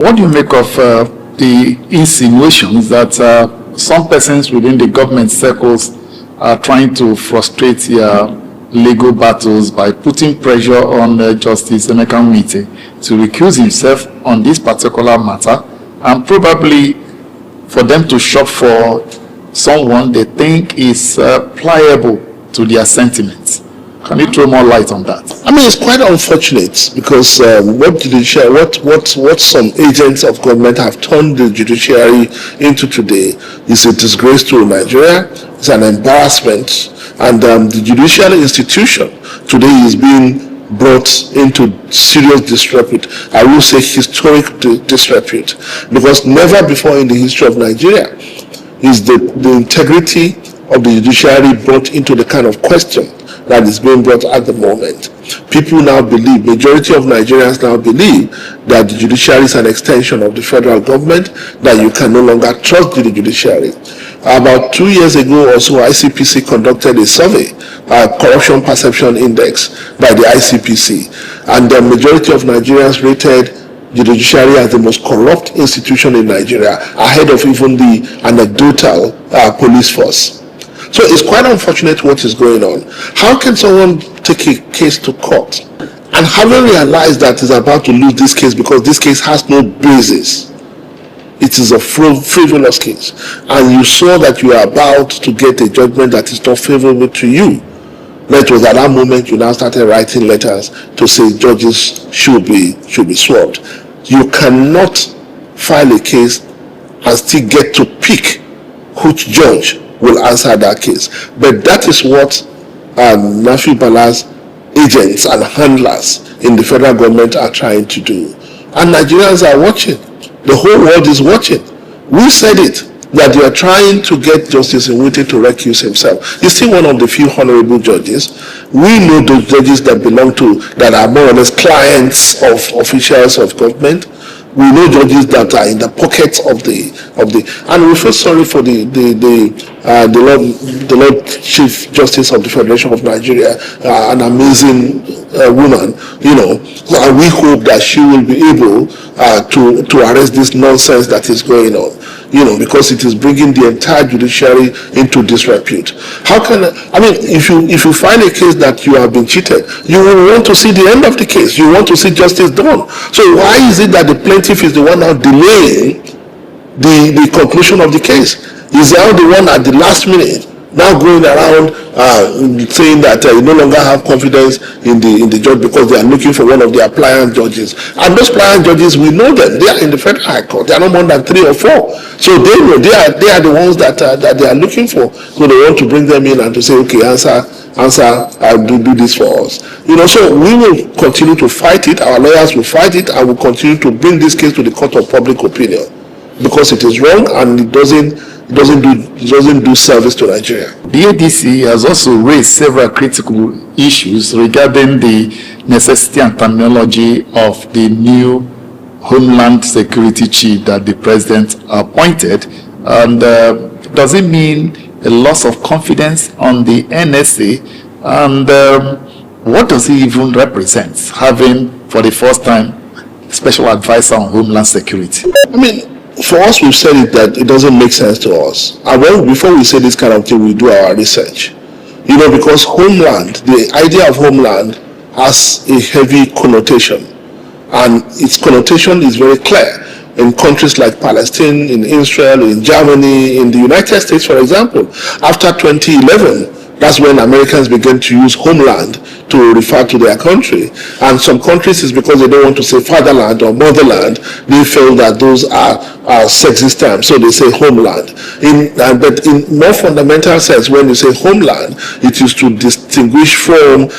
What do you make of the insinuations that some persons within the government circles are trying to frustrate their legal battles by putting pressure on Justice Emeka Nwite to recuse himself on this particular matter, and probably for them to shop for someone they think is pliable to their sentiments? Can you throw more light on that? I mean, it's quite unfortunate because what some agents of government have turned the judiciary into today is a disgrace to Nigeria. It's an embarrassment, and the judicial institution today is being brought into serious disrepute. I will say historic disrepute, because never before in the history of Nigeria is the integrity of the judiciary brought into the kind of question that is being brought at the moment. People now believe, majority of Nigerians now believe, that the judiciary is an extension of the federal government, that you can no longer trust the judiciary. About 2 years ago or so, ICPC conducted a survey, Corruption Perception Index, by the ICPC, and the majority of Nigerians rated the judiciary as the most corrupt institution in Nigeria, ahead of even the anecdotal police force. So it's quite unfortunate what is going on. How can someone take a case to court and having realized that he's about to lose this case because this case has no basis? It is a frivolous case, and you saw that you are about to get a judgment that is not favorable to you. That was at that moment you now started writing letters to say judges should be swapped. You cannot file a case and still get to pick which judge will answer that case. But that is what Nafi Bala's agents and handlers in the federal government are trying to do. And Nigerians are watching. The whole world is watching. We said it, that they are trying to get Justice Nwite to recuse himself. He's still one of the few honorable judges. We know those judges that that are more or less clients of officials of government. We know judges that are in the pockets of the, and we feel sorry for the Lord Chief Justice of the Federation of Nigeria, an amazing woman, you know, and we hope that she will be able to arrest this nonsense that is going on, you know, because it is bringing the entire judiciary into disrepute. How can, I mean, if you find a case that you have been cheated, you will want to see the end of the case. You want to see justice done. So why is it that the plaintiff is the one now delaying the conclusion of the case? Is now the one at the last minute now going around saying that you no longer have confidence in the judge because they are looking for one of their pliant judges. And those pliant judges, we know them. They are in the Federal High Court. They are not more than 3 or 4. So they know they are the ones that they are looking for. So they want to bring them in and to say, okay, answer, do this for us. You know, so we will continue to fight it. Our lawyers will fight it, and will continue to bring this case to the court of public opinion, because it is wrong and it doesn't do service to Nigeria. The ADC has also raised several critical issues regarding the necessity and terminology of the new Homeland Security chief that the president appointed, and does it mean a loss of confidence on the NSA, and what does it even represent, having for the first time special advisor on Homeland Security? I mean, for us, we've said it that it doesn't make sense to us. And before we say this kind of thing, we do our research. You know, because Homeland, the idea of Homeland has a heavy connotation. And its connotation is very clear in countries like Palestine, in Israel, in Germany, in the United States, for example. After 2011, that's when Americans began to use homeland to refer to their country. And some countries, is because they don't want to say fatherland or motherland. They feel that those are sexist terms, so they say homeland. But in more fundamental sense, when you say homeland, it is to distinguish from,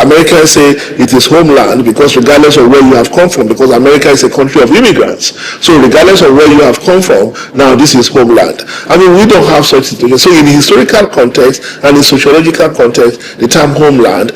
Americans say it is homeland because regardless of where you have come from, because America is a country of immigrants. So regardless of where you have come from, now this is homeland. I mean, we don't have such situation. So in the historical context and in sociological context, the term homeland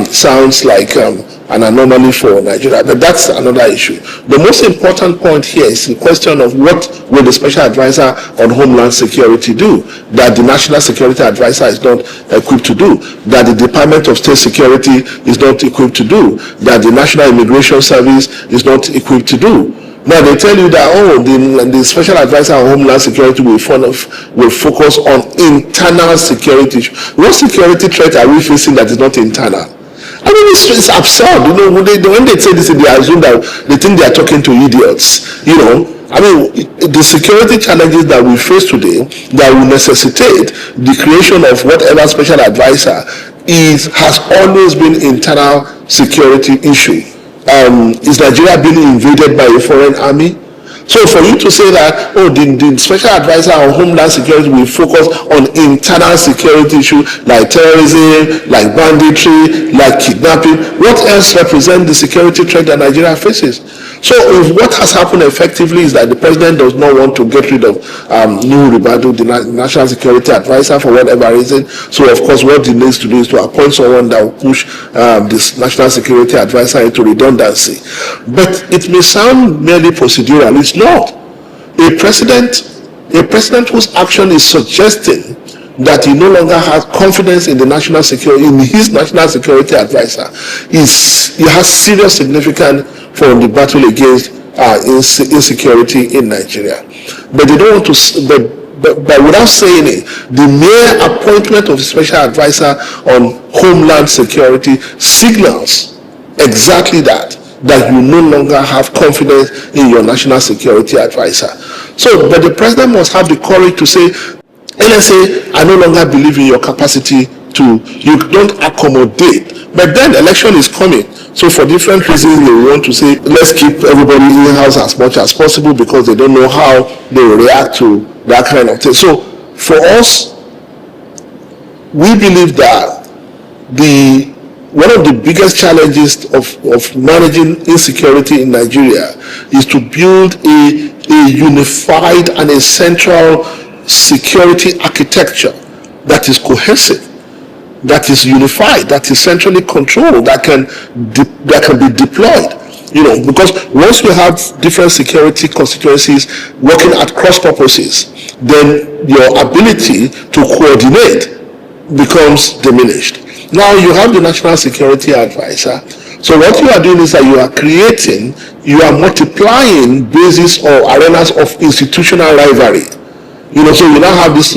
sounds like an anomaly for Nigeria, but that's another issue. The most important point here is the question of what will the special advisor on Homeland Security do that the National Security Advisor is not equipped to do, that the Department of State Security is not equipped to do, that the National Immigration Service is not equipped to do. Now they tell you that, oh, the special advisor on Homeland Security will focus on internal security. What security threat are we facing that is not internal? I mean, it's absurd. You know, when they say this, they assume that they think they are talking to idiots. You know, I mean, the security challenges that we face today that will necessitate the creation of whatever special advisor has always been internal security issue. Is Nigeria being invaded by a foreign army? So for you to say that, oh, the special advisor on Homeland Security will focus on internal security issues like terrorism, like banditry, like kidnapping, what else represents the security threat that Nigeria faces? So if what has happened effectively is that the president does not want to get rid of Nubu, the national security advisor, for whatever reason. So of course what he needs to do is to appoint someone that will push this national security advisor into redundancy. But it may sound merely procedural. It's not. A president whose action is suggesting that he no longer has confidence in the national security, in his national security advisor, it has serious significance for the battle against insecurity in Nigeria. But they don't want to. But without saying it, the mere appointment of a special advisor on Homeland Security signals exactly that you no longer have confidence in your national security advisor. So, but the president must have the courage to say, NSA, I no longer believe in your capacity you don't accommodate. But then election is coming. So for different reasons, they want to say, let's keep everybody in-house as much as possible because they don't know how they will react to that kind of thing. So for us, we believe that one of the biggest challenges of managing insecurity in Nigeria is to build a unified and a central security architecture that is cohesive, that is unified, that is centrally controlled, that can be deployed. You know, because once we have different security constituencies working at cross purposes, then your ability to coordinate becomes diminished. Now you have the National Security Advisor. So what you are doing is that you are multiplying bases or arenas of institutional rivalry. You know, so you now have this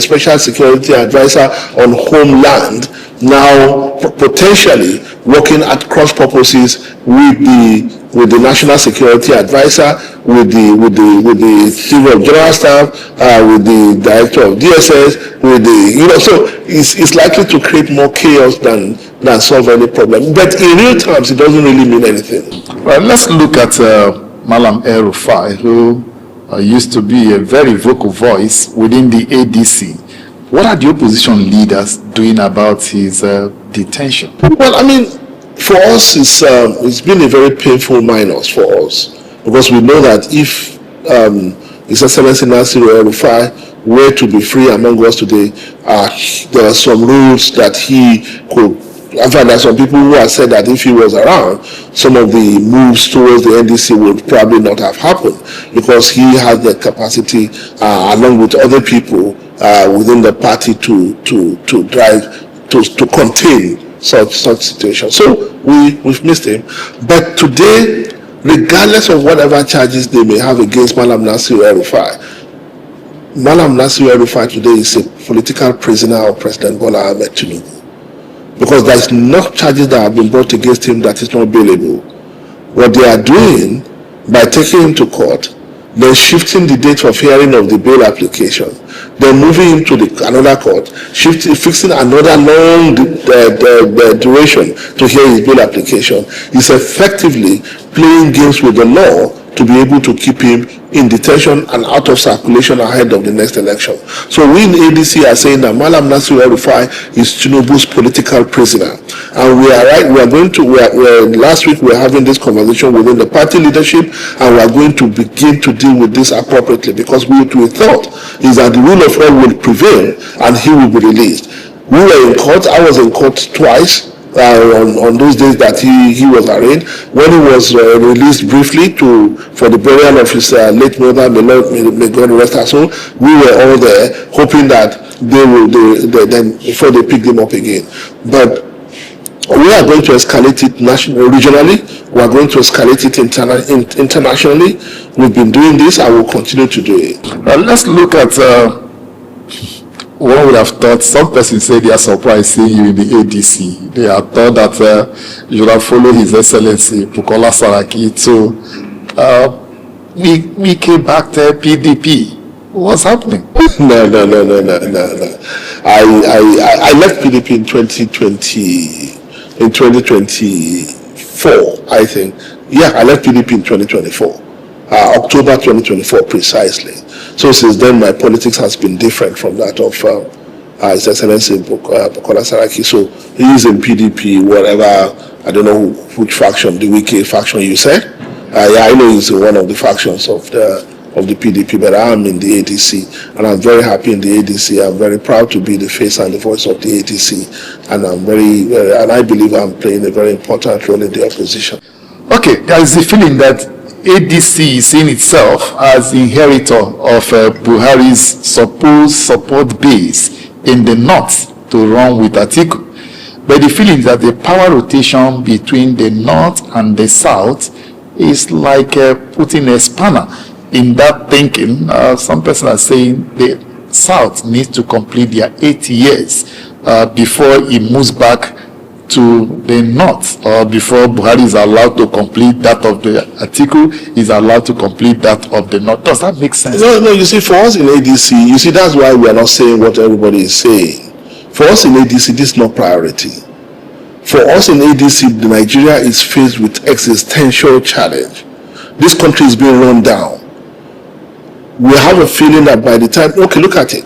special security advisor on Homeland now potentially working at cross purposes with the national security advisor, with the chief of general staff, with the director of DSS, so it's likely to create more chaos than solve any problem. But in real terms, it doesn't really mean anything. Well, let's look at Malam El-Rufai, who used to be a very vocal voice within the ADC. What are the opposition leaders doing about his detention? Well, I mean, for us, it's been a very painful minus for us, because we know that if His Excellency Nasiru El-Rufai were to be free among us today, there are some rules that he could. In fact, there are some people who have said that if he was around, some of the moves towards the NDC would probably not have happened, because he has the capacity, along with other people within the party, to drive, to contain such situations. So we've missed him. But today, regardless of whatever charges they may have against Malam Nasiru El-Rufai, Malam Nasiru El-Rufai today is a political prisoner of President Bola Ahmed Tinubu, because there is no charges that have been brought against him that is not bailable. What they are doing by taking him to court, then shifting the date of hearing of the bail application, then moving him to another court, fixing another long duration to hear his bail application, is effectively playing games with the law to be able to keep him in detention and out of circulation ahead of the next election. So we in ADC are saying that Malam Nasiru El-Rufai is Tinubu's political prisoner, and we are right. Last week we were having this conversation within the party leadership, and we are going to begin to deal with this appropriately, because we thought is that the rule of law will prevail and he will be released. We were in court. I was in court twice. On those days that he was arraigned, when he was released briefly for the burial of his late mother, may God rest her soul, we were all there hoping that they will then before they picked him up again. But We are going to escalate it regionally. We are going to escalate it internationally. We've been doing this and we'll continue to do it. Let's look at one would have thought. Some persons say they are surprised seeing you in the ADC. They have thought that you should have followed His Excellency Bukola Saraki. So we came back to PDP. What's happening? No. I left PDP in 2020. In 2024, I think. Yeah, I left PDP in 2024. October 2024 precisely. So since then, my politics has been different from that of His Excellency Bukola Saraki. So he is in PDP, whatever, I don't know which faction, the Wiki faction you said. Yeah, I know he's in one of the factions of the PDP, but I am in the ADC, and I'm very happy in the ADC. I'm very proud to be the face and the voice of the ADC, and and I believe I'm playing a very important role in the opposition. Okay, there is a feeling that ADC is seeing itself as the inheritor of Buhari's supposed support base in the north to run with Atiku. But the feeling that the power rotation between the north and the south is like putting a spanner in that thinking. Some persons are saying the South needs to complete their 8 years before it moves back to the North, or before Buhari is allowed to complete that of the Atiku is allowed to complete that of the North. Does that make sense? No, you see, for us in ADC, you see, that's why we are not saying what everybody is saying. For us in ADC, this is not priority. For us in ADC, Nigeria is faced with existential challenge. This country is being run down. We have a feeling that by the time, okay, look at it.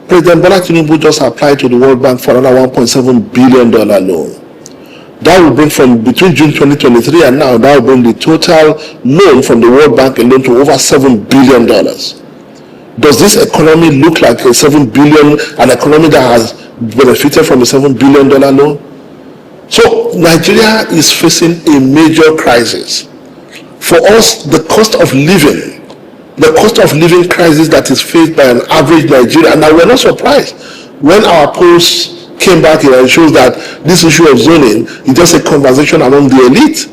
President Tinubu just applied to the World Bank for another $1.7 billion loan. That will bring from between June 2023 and now, that will bring the total loan from the World Bank alone to over $7 billion. Does this economy look like a $7 billion, an economy that has benefited from a $7 billion loan? So Nigeria is facing a major crisis. For us, the cost of living crisis that is faced by an average Nigerian, and we're not surprised when our polls came back here and shows that this issue of zoning is just a conversation among the elite.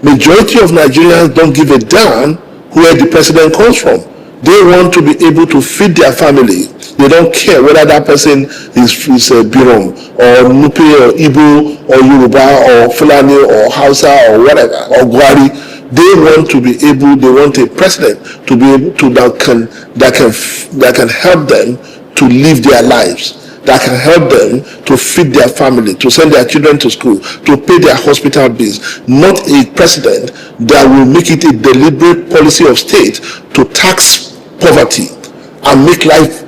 Majority of Nigerians don't give a damn where the president comes from. They want to be able to feed their family. They don't care whether that person is Birom or Nupe or Igbo or Yoruba or Fulani or Hausa or whatever, or Gwari. They want to be able, they want a president to be able to that can help them to live their lives, that can help them to feed their family, to send their children to school, to pay their hospital bills. Not a president that will make it a deliberate policy of state to tax poverty and make life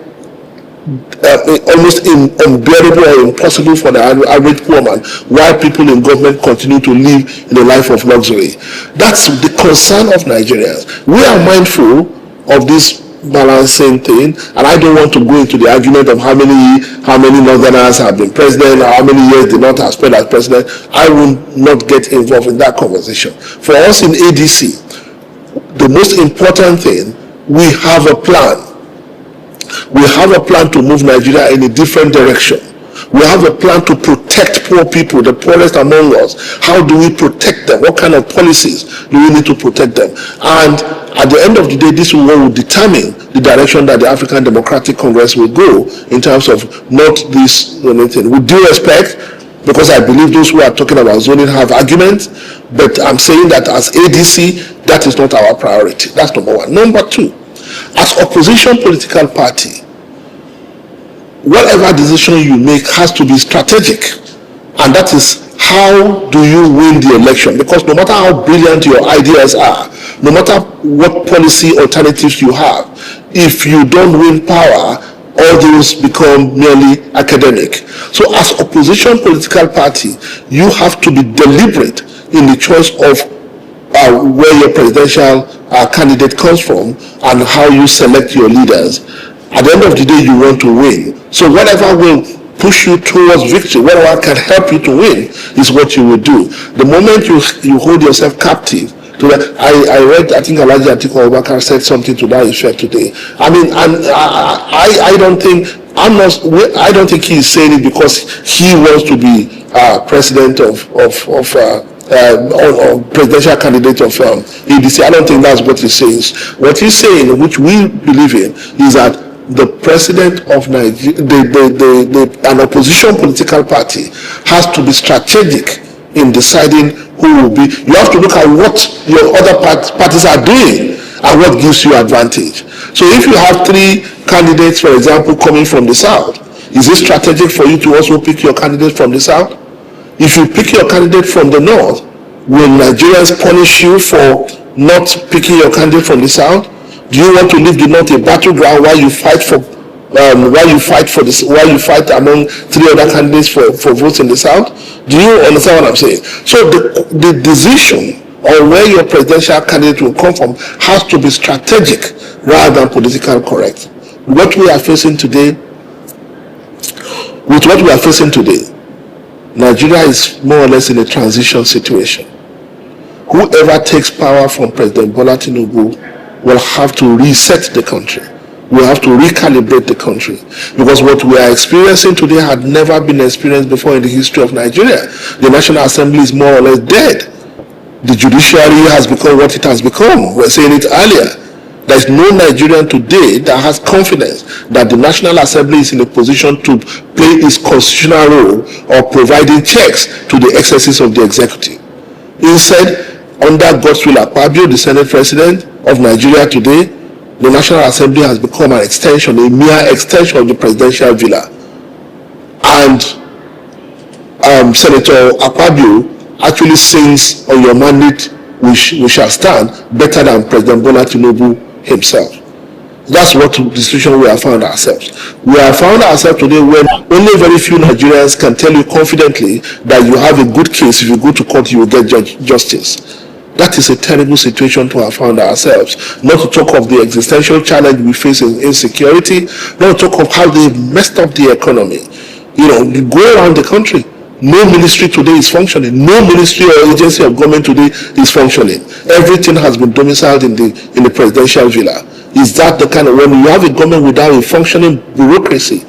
almost unbearable or impossible for the average poor man, while people in government continue to live in a life of luxury. That's the concern of Nigerians. We are mindful of this balancing thing, and I don't want to go into the argument of how many Northerners have been president, or how many years the North has spent as president. I will not get involved in that conversation. For us in ADC, the most important thing, we have a plan. We have a plan to move Nigeria in a different direction. We have a plan to protect poor people, the poorest among us. How do we protect them? What kind of policies do we need to protect them? And at the end of the day, this will determine the direction that the African Democratic Congress will go in terms of not this anything. With due respect, because I believe those who are talking about zoning have arguments, but I'm saying that as ADC, that is not our priority. That's number one. Number two, as opposition political party, whatever decision you make has to be strategic, and that is how do you win the election? Because no matter how brilliant your ideas are, no matter what policy alternatives you have, if you don't win power, all those become merely academic. So as opposition political party, you have to be deliberate in the choice of where your presidential candidate comes from and how you select your leaders. At the end of the day, you want to win. So whatever will push you towards victory, whatever can help you to win, is what you will do. The moment you hold yourself captive to that, I read, I think Atiku Abubakar said something to that effect today. I mean, and I don't think I don't think he is saying it because he wants to be president or presidential candidate of ADC. I don't think that's what he says. What he's saying, which we believe in, is that the president of Nigeria, an opposition political party, has to be strategic in deciding who will be. You have to look at what your other parties are doing and what gives you advantage. So if you have 3 candidates, for example, coming from the south, is it strategic for you to also pick your candidate from the south? If you pick your candidate from the north, will Nigerians punish you for not picking your candidate from the south? Do you want to leave the north a battleground while you fight among 3 other candidates for votes in the south? Do you understand what I'm saying? So the decision on where your presidential candidate will come from has to be strategic rather than political correct. What we are facing today, Nigeria is more or less in a transition situation. Whoever takes power from President Bola Tinubu will have to reset the country. We have to recalibrate the country, because what we are experiencing today had never been experienced before in the history of Nigeria. The National Assembly is more or less dead. The judiciary has become what it has become. We're saying it earlier. There is no Nigerian today that has confidence that the National Assembly is in a position to play its constitutional role of providing checks to the excesses of the executive. Instead, under Godswill Akpabio, the Senate President of Nigeria today, the National Assembly has become an extension, a mere extension of the presidential villa. And Senator Akpabio actually sings on your mandate, we shall stand, better than President Bola Tinubu himself. That's what the situation we have found ourselves. We have found ourselves today when only very few Nigerians can tell you confidently that you have a good case. If you go to court, you will get justice. That is a terrible situation to have found ourselves. Not to talk of the existential challenge we face in insecurity, not to talk of how they messed up the economy. You go around the country, no ministry today is functioning. No ministry or agency of government today is functioning. Everything has been domiciled in the presidential villa. Is that the kind of, when you have a government without a functioning bureaucracy,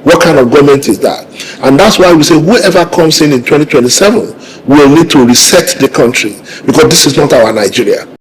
what kind of government is that? And that's why we say whoever comes in 2027 will need to reset the country, because this is not our Nigeria.